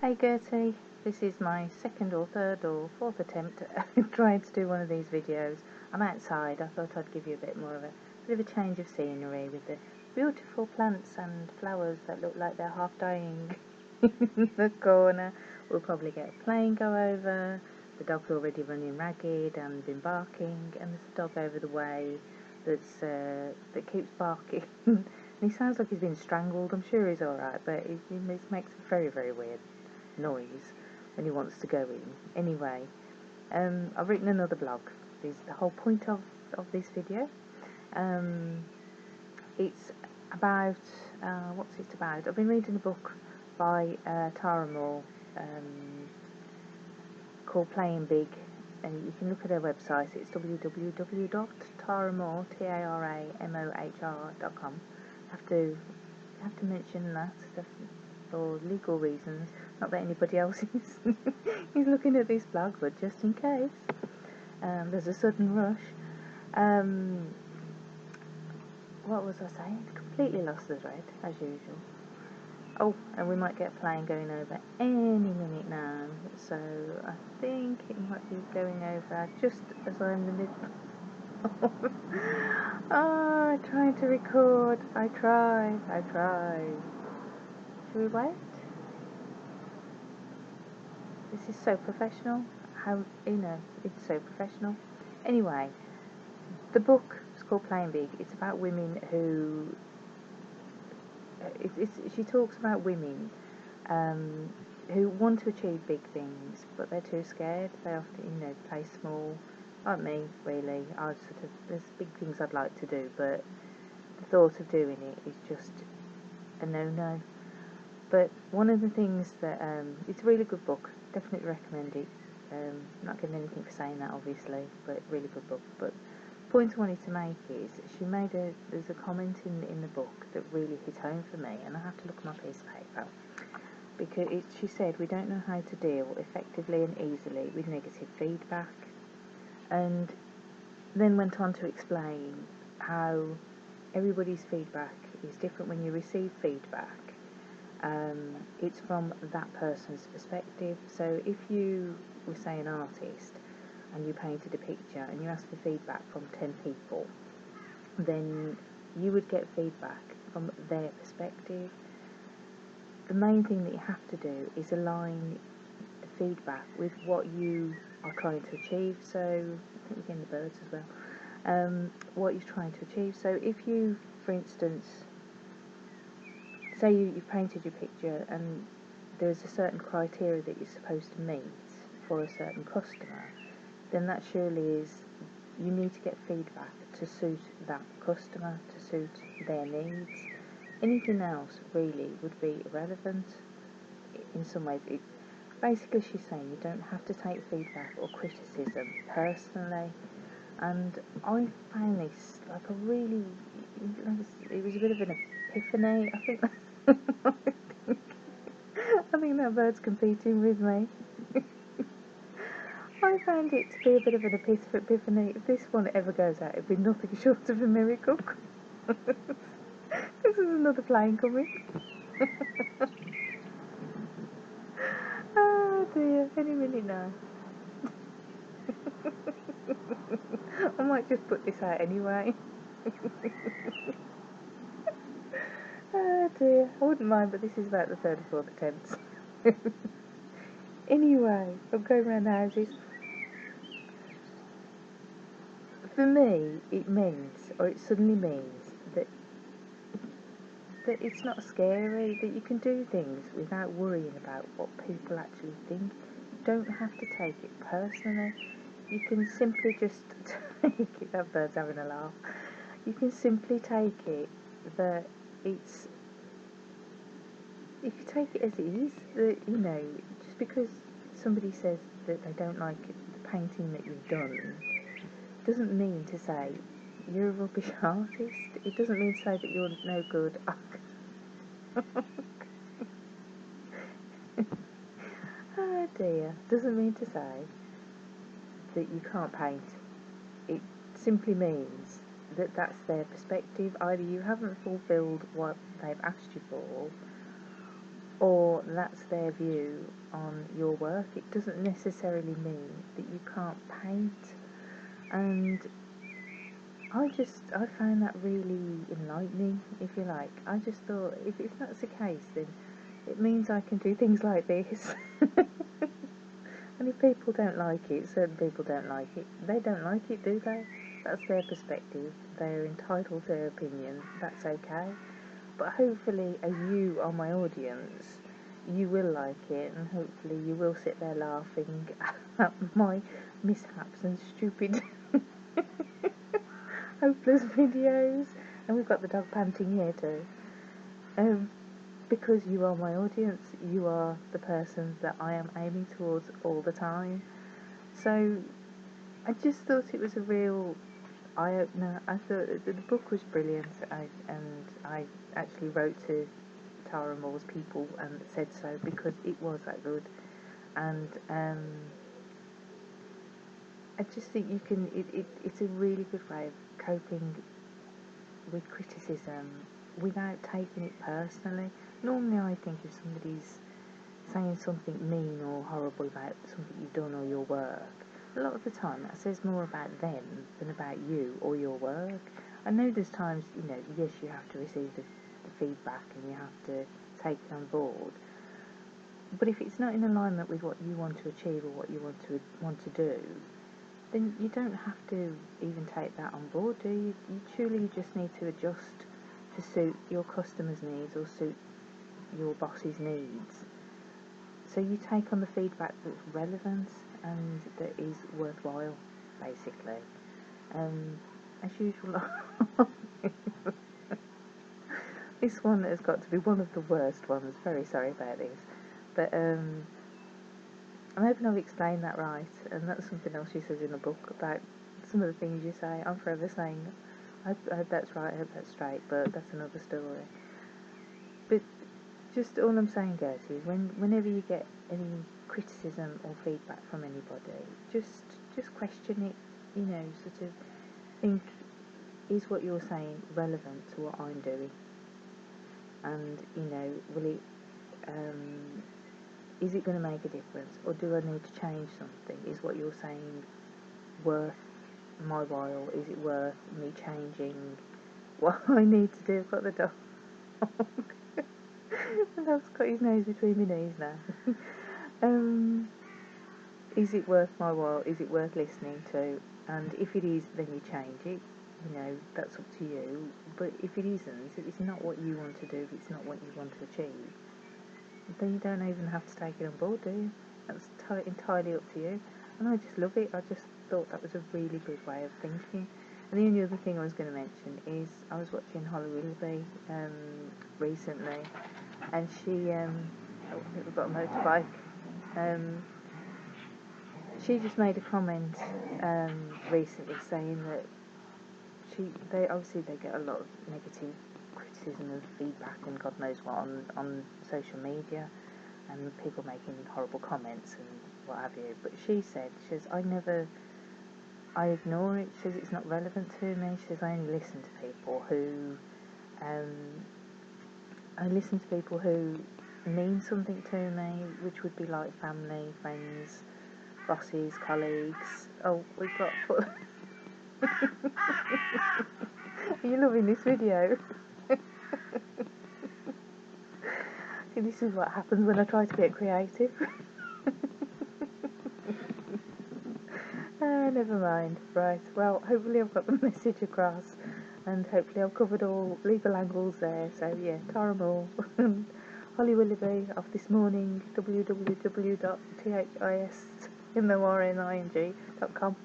Hey Gertie, this is my second or third or fourth attempt at trying to do one of these videos. I'm outside. I thought I'd give you a bit of a change of scenery with the beautiful plants and flowers that look like they're half dying in the corner. We'll probably get a plane go over. The dog's already running ragged and been barking, and there's a dog over the way that keeps barking. And he sounds like he's been strangled. I'm sure he's alright, but he makes a very, very weird noise when he wants to go in. Anyway, I've written another blog. This is the whole point of this video. It's about what's it about? I've been reading a book by Tara Moore called Playing Big, and you can look at her website. It's www.taramohr.com. Have to mention that for legal reasons. Not that anybody else is looking at this blog, but just in case there's a sudden rush. What was I saying? Completely lost the thread, as usual. Oh, and we might get a plane going over any minute now, so I think it might be going over just as I'm in the middle. Trying to record. I tried. Should we wait? This is so professional. It's so professional. Anyway, the book is called Playing Big. It's about women who. She talks about women who want to achieve big things, but they're too scared. They often, play small. Like me, really. There's big things I'd like to do, but the thought of doing it is just a no-no. But one of the things that it's a really good book. Definitely recommend it. Not getting anything for saying that, obviously, but really good book. But the point I wanted to make is there's a comment in the book that really hit home for me, and I have to look at my piece of paper, because she said we don't know how to deal effectively and easily with negative feedback, and then went on to explain how everybody's feedback is different. When you receive feedback, it's from that person's perspective. So if you were, say, an artist and you painted a picture and you asked for feedback from 10 people, then you would get feedback from their perspective. The main thing that you have to do is align the feedback with what you are trying to achieve. So I think we're getting the birds as well. What you're trying to achieve. So if you, for instance, say you've painted your picture and there's a certain criteria that you're supposed to meet for a certain customer, then that surely is, you need to get feedback to suit that customer, to suit their needs. Anything else really would be irrelevant in some ways. Basically, she's saying you don't have to take feedback or criticism personally. And I found this like it was a bit of an epiphany. I think that bird's competing with me. I found it to be a bit of an epiphany. If this one ever goes out, it'd be nothing short of a miracle. This is another plane coming. Oh dear, any minute now. I might just put this out anyway. Oh dear, I wouldn't mind, but this is about the third or fourth attempt. Anyway, I'm going around the houses. For me, it suddenly means that it's not scary, that you can do things without worrying about what people actually think. You don't have to take it personally. You can simply just take it. That bird's having a laugh. You can simply take it that it's, if you take it as it is, that, just because somebody says that they don't like the painting that you've done, doesn't mean to say you're a rubbish artist. It doesn't mean to say that you're no good. Oh dear. Doesn't mean to say that you can't paint. It simply means that that's their perspective. Either you haven't fulfilled what they've asked you for, or that's their view on your work. It doesn't necessarily mean that you can't paint. And I found that really enlightening, if you like. I just thought, if that's the case, then it means I can do things like this. And if people don't like it, certain people don't like it, they don't like it, do they? That's their perspective. They're entitled to their opinion. That's okay. But hopefully, as you are my audience, you will like it, and hopefully you will sit there laughing at my mishaps and stupid hopeless videos. And we've got the dog panting here too. Because you are my audience, you are the person that I am aiming towards all the time. So I just thought it was a real eye opener. I thought the book was brilliant, and I actually wrote to Tara Moore's people and said so because it was that good. And I just think you can. It's a really good way of coping with criticism without taking it personally. Normally, I think if somebody's saying something mean or horrible about something you've done or your work, a lot of the time that says more about them than about you or your work. I know there's times, yes, you have to receive the feedback and you have to take it on board. But if it's not in alignment with what you want to achieve or what you want to do, then you don't have to even take that on board, do you? You truly just need to adjust to suit your customers' needs or suit your boss's needs. So you take on the feedback that's relevant and that is worthwhile, basically. As usual, this one has got to be one of the worst ones. Very sorry about this, but I'm hoping I've explained that right. And that's something else she says in the book about some of the things you say. I'm forever saying, I hope that's right, I hope that's straight, but that's another story. But just all I'm saying, Gertie, is whenever you get any criticism or feedback from anybody, just question it. Sort of think, is what you're saying relevant to what I'm doing? And will it is it going to make a difference, or do I need to change something? Is what you're saying worth my while? Is it worth me changing what I need to do? I've got the dog. The dog's got his nose between my knees now. Is it worth my while? Is it worth listening to? And if it is, then you change it. That's up to you. But if it isn't, if it's not what you want to do, if it's not what you want to achieve, then you don't even have to take it on board, do you? That's entirely up to you. And I just love it. I just thought that was a really good way of thinking. And the only other thing I was going to mention is I was watching Holly Willoughby recently, and she I think we've got a motorbike. She just made a comment recently saying that they get a lot of negative criticism and feedback and God knows what on social media, and people making horrible comments and what have you. But she says, I ignore it. She says it's not relevant to me. She says I only listen to people who mean something to me, which would be like family, friends, bosses, colleagues. Oh, we've got Are you loving this video? See, this is what happens when I try to get creative. Never mind. Right, well, hopefully I've got the message across, and hopefully I've covered all legal angles there. So yeah, Tara Moore and Holly Willoughby off this morning, www.thisinmorning.com.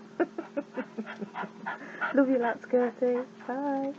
Love you lots, Gertie. Bye.